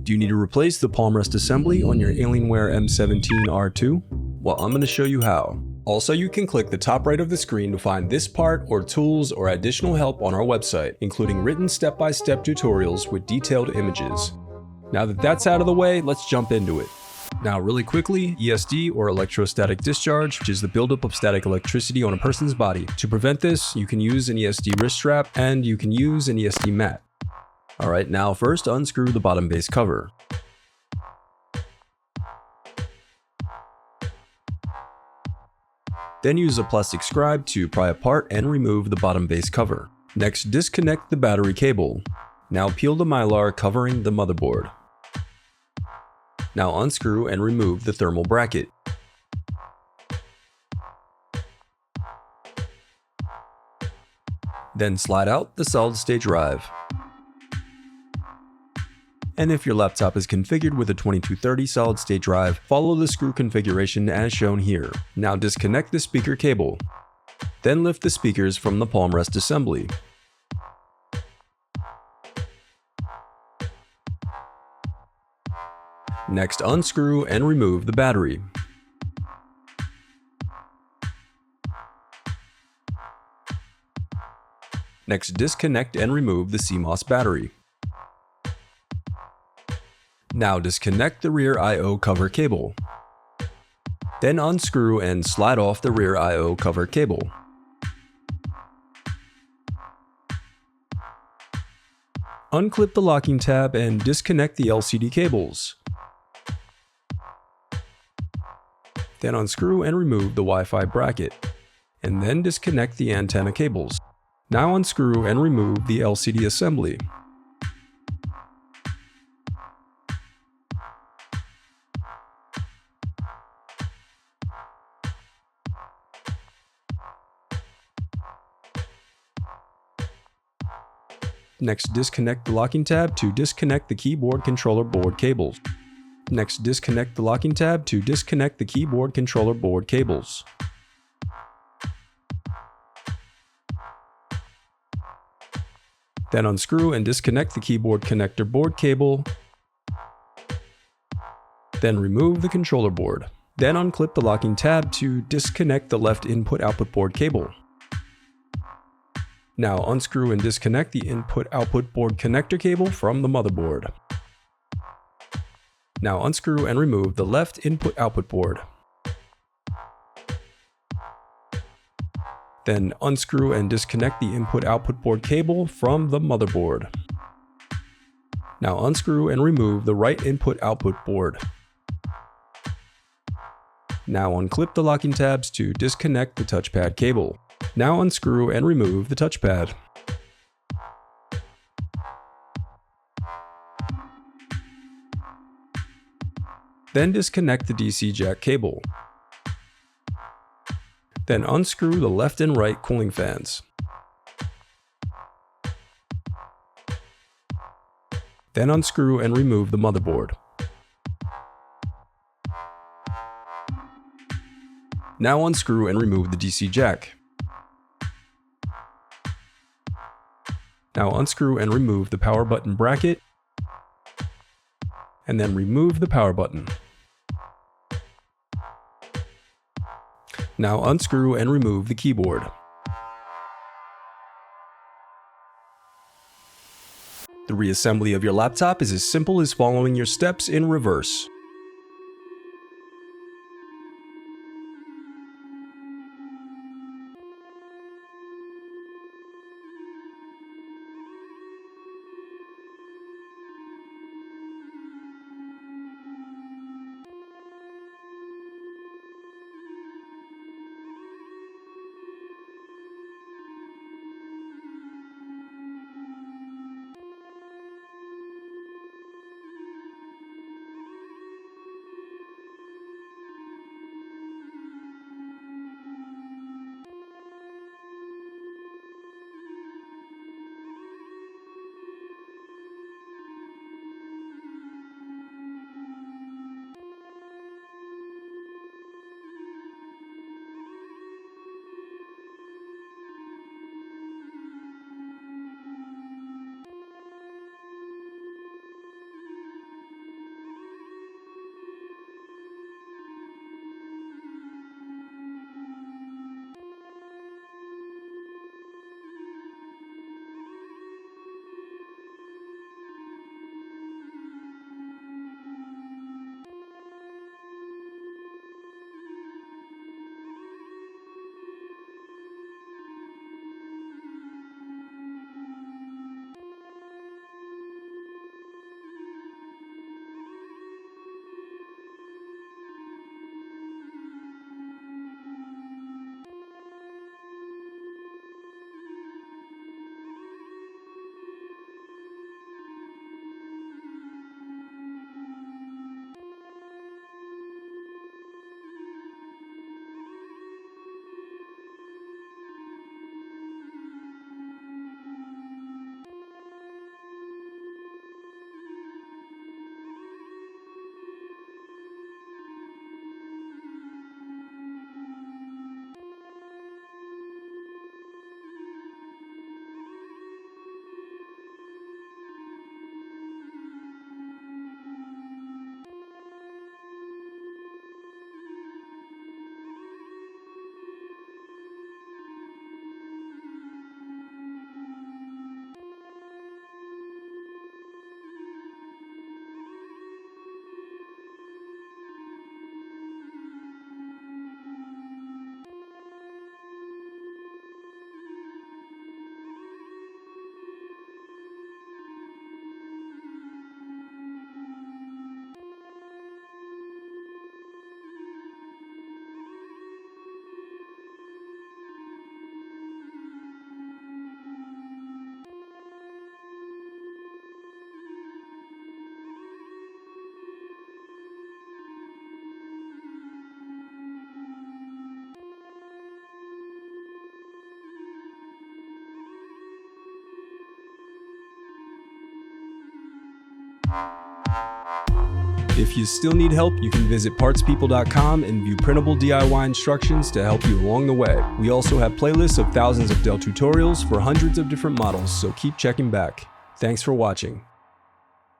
Do you need to replace the Palmrest assembly on your Alienware m17 R2? Well, I'm going to show you how. Also, you can click the top right of the screen to find this part or tools or additional help on our website, including written step-by-step tutorials with detailed images. Now that that's out of the way, let's jump into it. Now really quickly, ESD or electrostatic discharge, which is the buildup of static electricity on a person's body. To prevent this, you can use an ESD wrist strap and you can use an ESD mat. Alright, now first unscrew the bottom base cover. Then use a plastic scribe to pry apart and remove the bottom base cover. Next, disconnect the battery cable. Now peel the mylar covering the motherboard. Now unscrew and remove the thermal bracket. Then slide out the solid-state drive. And if your laptop is configured with a 2230 solid-state drive, follow the screw configuration as shown here. Now disconnect the speaker cable. Then lift the speakers from the Palmrest assembly. Next, unscrew and remove the battery. Next, disconnect and remove the CMOS battery. Now disconnect the rear I/O cover cable. Then unscrew and slide off the rear I/O cover cable. Unclip the locking tab and disconnect the LCD cables. Then unscrew and remove the Wi-Fi bracket, and then disconnect the antenna cables. Now unscrew and remove the LCD assembly. Next, disconnect the locking tab to disconnect the keyboard controller board cables. Next, disconnect the locking tab to disconnect the keyboard controller board cables. Then unscrew and disconnect the keyboard connector board cable. Then remove the controller board. Then unclip the locking tab to disconnect the left input-output board cable. Now unscrew and disconnect the input-output board connector cable from the motherboard. Now unscrew and remove the left input-output board. Then unscrew and disconnect the input-output board cable from the motherboard. Now unscrew and remove the right input-output board. Now unclip the locking tabs to disconnect the touchpad cable. Now unscrew and remove the touchpad. Then disconnect the DC jack cable. Then unscrew the left and right cooling fans. Then unscrew and remove the motherboard. Now unscrew and remove the DC jack. Now unscrew and remove the power button bracket, and then remove the power button. Now unscrew and remove the keyboard. The reassembly of your laptop is as simple as following your steps in reverse. If you still need help, you can visit partspeople.com and view printable DIY instructions to help you along the way. We also have playlists of thousands of Dell tutorials for hundreds of different models, so keep checking back. Thanks for watching.